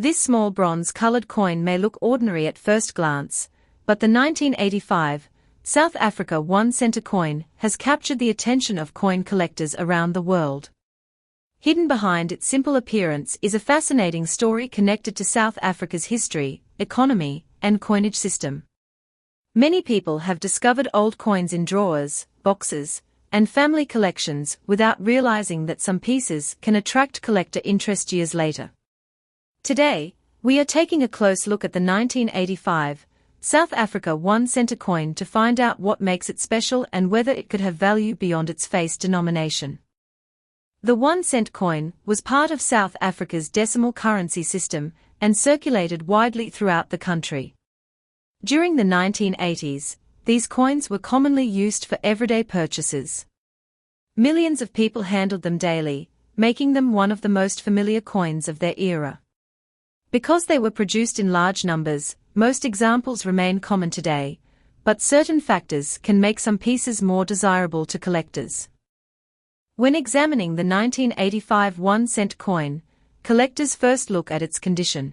This small bronze-colored coin may look ordinary at first glance, but the 1985 South Africa 1 cent coin has captured the attention of coin collectors around the world. Hidden behind its simple appearance is a fascinating story connected to South Africa's history, economy, and coinage system. Many people have discovered old coins in drawers, boxes, and family collections without realizing that some pieces can attract collector interest years later. Today, we are taking a close look at the 1985 South Africa 1 cent coin to find out what makes it special and whether it could have value beyond its face denomination. The 1 cent coin was part of South Africa's decimal currency system and circulated widely throughout the country. During the 1980s, these coins were commonly used for everyday purchases. Millions of people handled them daily, making them one of the most familiar coins of their era. Because they were produced in large numbers, most examples remain common today, but certain factors can make some pieces more desirable to collectors. When examining the 1985 1 cent coin, collectors first look at its condition.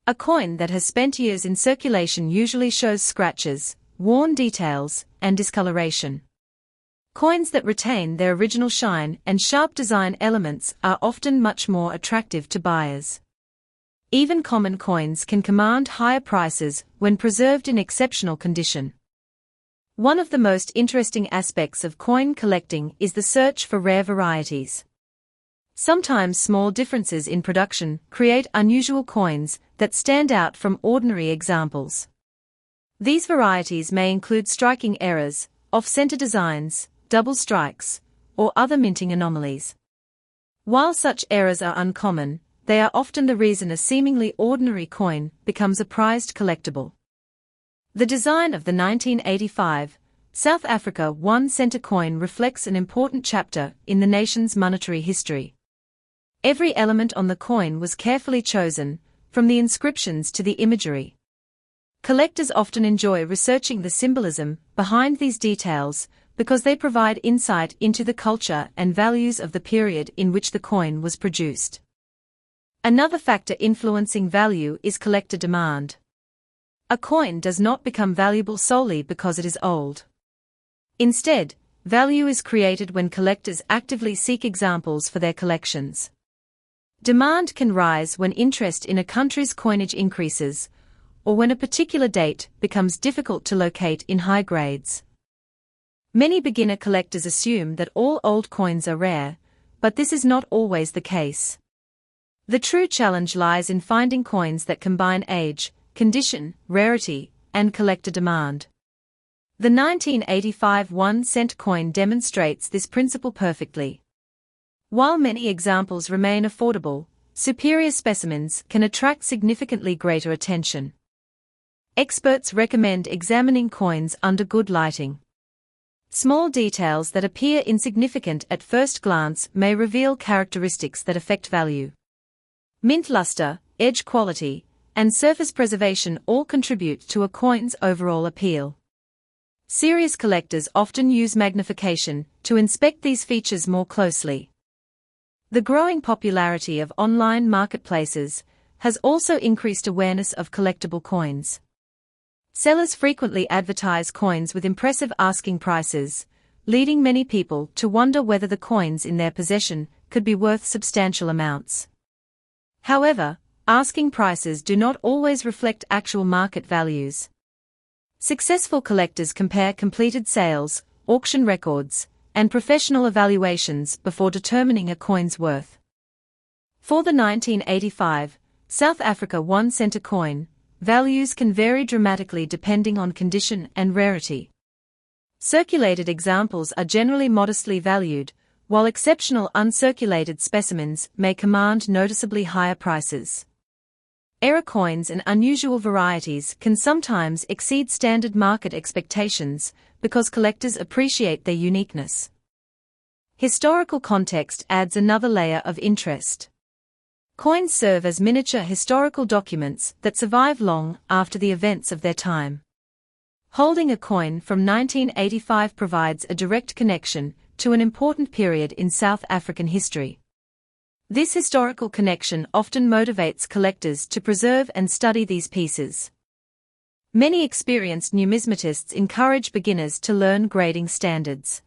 A coin that has spent years in circulation usually shows scratches, worn details, and discoloration. Coins that retain their original shine and sharp design elements are often much more attractive to buyers. Even common coins can command higher prices when preserved in exceptional condition. One of the most interesting aspects of coin collecting is the search for rare varieties. Sometimes small differences in production create unusual coins that stand out from ordinary examples. These varieties may include striking errors, off-center designs, double strikes, or other minting anomalies. While such errors are uncommon, they are often the reason a seemingly ordinary coin becomes a prized collectible. The design of the 1985 South Africa 1 cent coin reflects an important chapter in the nation's monetary history. Every element on the coin was carefully chosen, from the inscriptions to the imagery. Collectors often enjoy researching the symbolism behind these details because they provide insight into the culture and values of the period in which the coin was produced. Another factor influencing value is collector demand. A coin does not become valuable solely because it is old. Instead, value is created when collectors actively seek examples for their collections. Demand can rise when interest in a country's coinage increases, or when a particular date becomes difficult to locate in high grades. Many beginner collectors assume that all old coins are rare, but this is not always the case. The true challenge lies in finding coins that combine age, condition, rarity, and collector demand. The 1985 1 cent coin demonstrates this principle perfectly. While many examples remain affordable, superior specimens can attract significantly greater attention. Experts recommend examining coins under good lighting. Small details that appear insignificant at first glance may reveal characteristics that affect value. Mint luster, edge quality, and surface preservation all contribute to a coin's overall appeal. Serious collectors often use magnification to inspect these features more closely. The growing popularity of online marketplaces has also increased awareness of collectible coins. Sellers frequently advertise coins with impressive asking prices, leading many people to wonder whether the coins in their possession could be worth substantial amounts. However, asking prices do not always reflect actual market values. Successful collectors compare completed sales, auction records, and professional evaluations before determining a coin's worth. For the 1985 South Africa 1 cent coin, values can vary dramatically depending on condition and rarity. Circulated examples are generally modestly valued, while exceptional uncirculated specimens may command noticeably higher prices. Error coins and unusual varieties can sometimes exceed standard market expectations because collectors appreciate their uniqueness. Historical context adds another layer of interest. Coins serve as miniature historical documents that survive long after the events of their time. Holding a coin from 1985 provides a direct connection to an important period in South African history. This historical connection often motivates collectors to preserve and study these pieces. Many experienced numismatists encourage beginners to learn grading standards.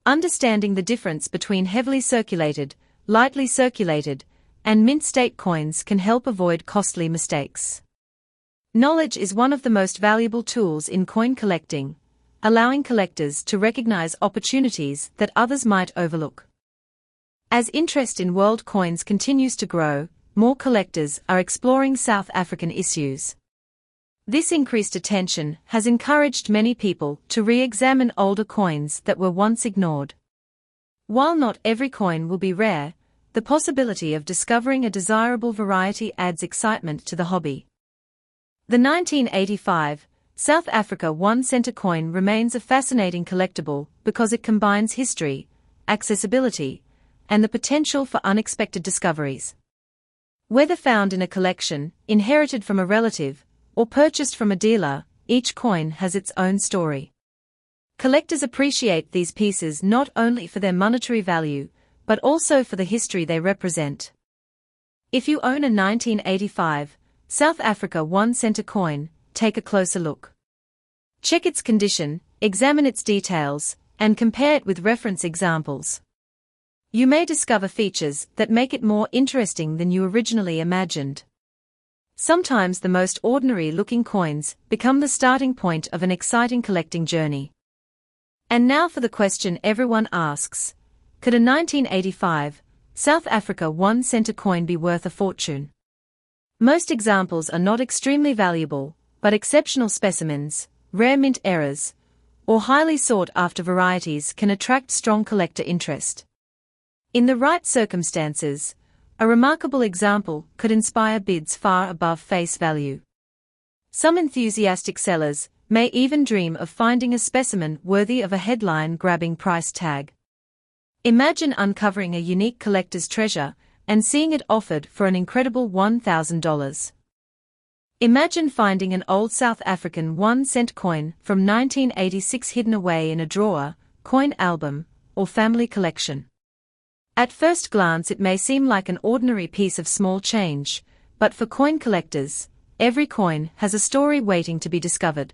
Understanding the difference between heavily circulated, lightly circulated, and mint-state coins can help avoid costly mistakes. Knowledge is one of the most valuable tools in coin collecting, allowing collectors to recognize opportunities that others might overlook. As interest in world coins continues to grow, more collectors are exploring South African issues. This increased attention has encouraged many people to re-examine older coins that were once ignored. While not every coin will be rare, the possibility of discovering a desirable variety adds excitement to the hobby. The 1985 South Africa 1 cent coin remains a fascinating collectible because it combines history, accessibility, and the potential for unexpected discoveries. Whether found in a collection, inherited from a relative, or purchased from a dealer, each coin has its own story. Collectors appreciate these pieces not only for their monetary value, but also for the history they represent. If you own a 1985 South Africa 1 cent coin, take a closer look. Check its condition, examine its details, and compare it with reference examples. You may discover features that make it more interesting than you originally imagined. Sometimes the most ordinary-looking coins become the starting point of an exciting collecting journey. And now for the question everyone asks: could a 1985 South Africa 1 cent coin be worth a fortune? Most examples are not extremely valuable, but exceptional specimens, rare mint errors, or highly sought-after varieties can attract strong collector interest. In the right circumstances, a remarkable example could inspire bids far above face value. Some enthusiastic sellers may even dream of finding a specimen worthy of a headline-grabbing price tag. Imagine uncovering a unique collector's treasure and seeing it offered for an incredible $1,000. Imagine finding an old South African 1 cent coin from 1986 hidden away in a drawer, coin album, or family collection. At first glance it may seem like an ordinary piece of small change, but for coin collectors, every coin has a story waiting to be discovered.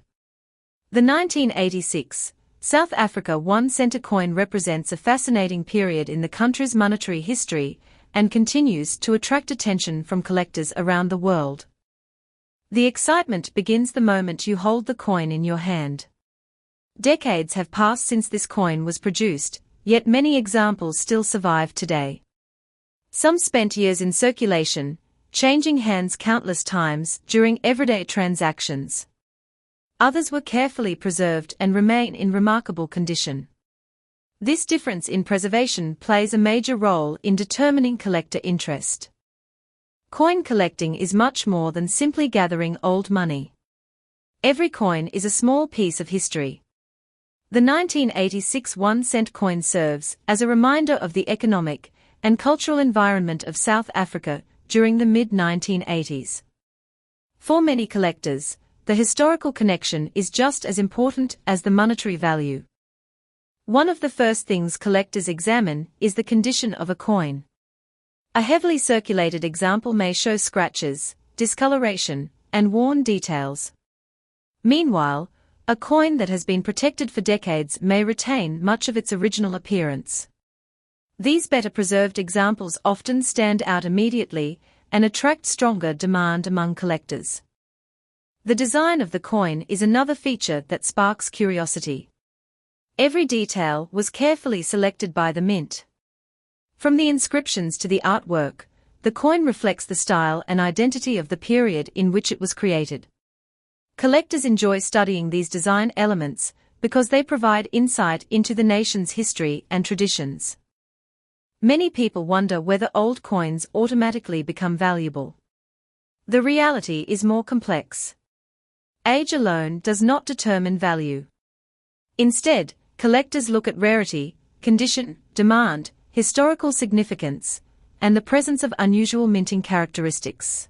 The 1986 South Africa 1 cent coin represents a fascinating period in the country's monetary history and continues to attract attention from collectors around the world. The excitement begins the moment you hold the coin in your hand. Decades have passed since this coin was produced, yet many examples still survive today. Some spent years in circulation, changing hands countless times during everyday transactions. Others were carefully preserved and remain in remarkable condition. This difference in preservation plays a major role in determining collector interest. Coin collecting is much more than simply gathering old money. Every coin is a small piece of history. The 1986 1 cent coin serves as a reminder of the economic and cultural environment of South Africa during the mid-1980s. For many collectors, the historical connection is just as important as the monetary value. One of the first things collectors examine is the condition of a coin. A heavily circulated example may show scratches, discoloration, and worn details. Meanwhile, a coin that has been protected for decades may retain much of its original appearance. These better preserved examples often stand out immediately and attract stronger demand among collectors. The design of the coin is another feature that sparks curiosity. Every detail was carefully selected by the mint. From the inscriptions to the artwork, the coin reflects the style and identity of the period in which it was created. Collectors enjoy studying these design elements because they provide insight into the nation's history and traditions. Many people wonder whether old coins automatically become valuable. The reality is more complex. Age alone does not determine value. Instead, collectors look at rarity, condition, demand, historical significance, and the presence of unusual minting characteristics.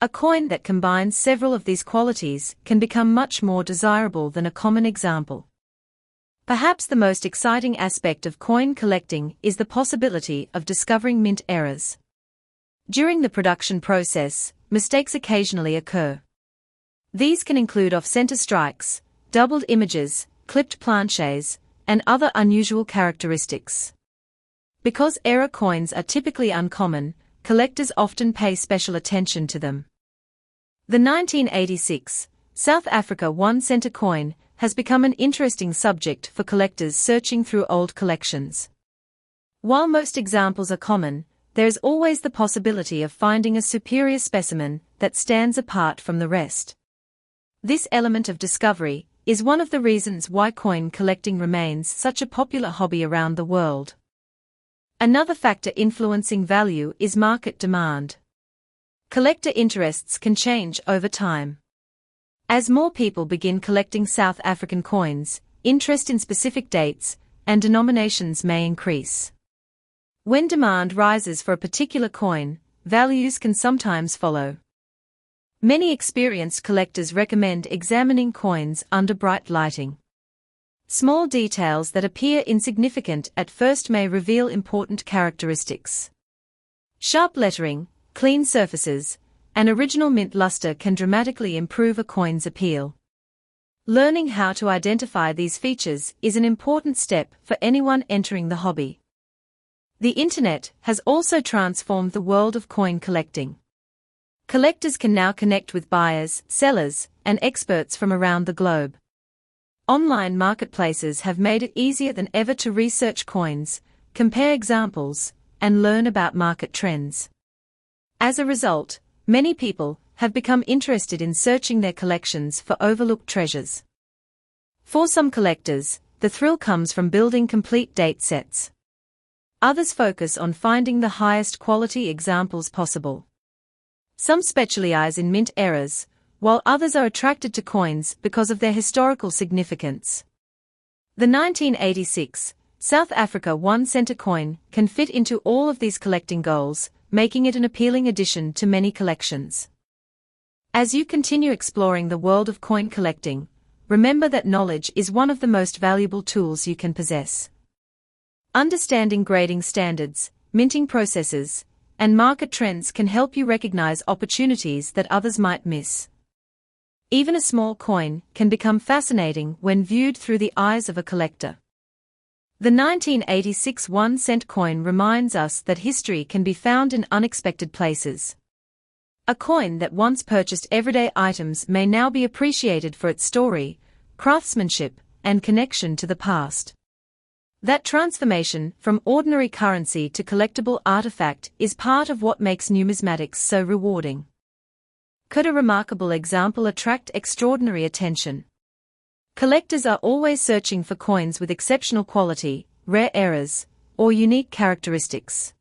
A coin that combines several of these qualities can become much more desirable than a common example. Perhaps the most exciting aspect of coin collecting is the possibility of discovering mint errors. During the production process, mistakes occasionally occur. These can include off-center strikes, doubled images, clipped planches, and other unusual characteristics. Because error coins are typically uncommon, collectors often pay special attention to them. The 1986 South Africa 1-center coin has become an interesting subject for collectors searching through old collections. While most examples are common, there is always the possibility of finding a superior specimen that stands apart from the rest. This element of discovery is one of the reasons why coin collecting remains such a popular hobby around the world. Another factor influencing value is market demand. Collector interests can change over time. As more people begin collecting South African coins, interest in specific dates and denominations may increase. When demand rises for a particular coin, values can sometimes follow. Many experienced collectors recommend examining coins under bright lighting. Small details that appear insignificant at first may reveal important characteristics. Sharp lettering, clean surfaces, and original mint luster can dramatically improve a coin's appeal. Learning how to identify these features is an important step for anyone entering the hobby. The Internet has also transformed the world of coin collecting. Collectors can now connect with buyers, sellers, and experts from around the globe. Online marketplaces have made it easier than ever to research coins, compare examples, and learn about market trends. As a result, many people have become interested in searching their collections for overlooked treasures. For some collectors, the thrill comes from building complete date sets. Others focus on finding the highest quality examples possible. Some specialize in mint errors, while others are attracted to coins because of their historical significance. The 1986 South Africa 1-center coin can fit into all of these collecting goals, making it an appealing addition to many collections. As you continue exploring the world of coin collecting, remember that knowledge is one of the most valuable tools you can possess. Understanding grading standards, minting processes, and market trends can help you recognize opportunities that others might miss. Even a small coin can become fascinating when viewed through the eyes of a collector. The 1986 1-cent coin reminds us that history can be found in unexpected places. A coin that once purchased everyday items may now be appreciated for its story, craftsmanship, and connection to the past. That transformation from ordinary currency to collectible artifact is part of what makes numismatics so rewarding. Could a remarkable example attract extraordinary attention? Collectors are always searching for coins with exceptional quality, rare errors, or unique characteristics.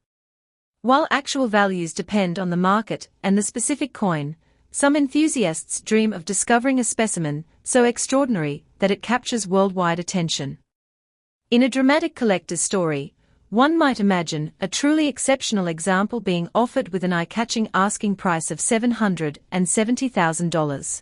While actual values depend on the market and the specific coin, some enthusiasts dream of discovering a specimen so extraordinary that it captures worldwide attention. In a dramatic collector's story, one might imagine a truly exceptional example being offered with an eye-catching asking price of $770,000.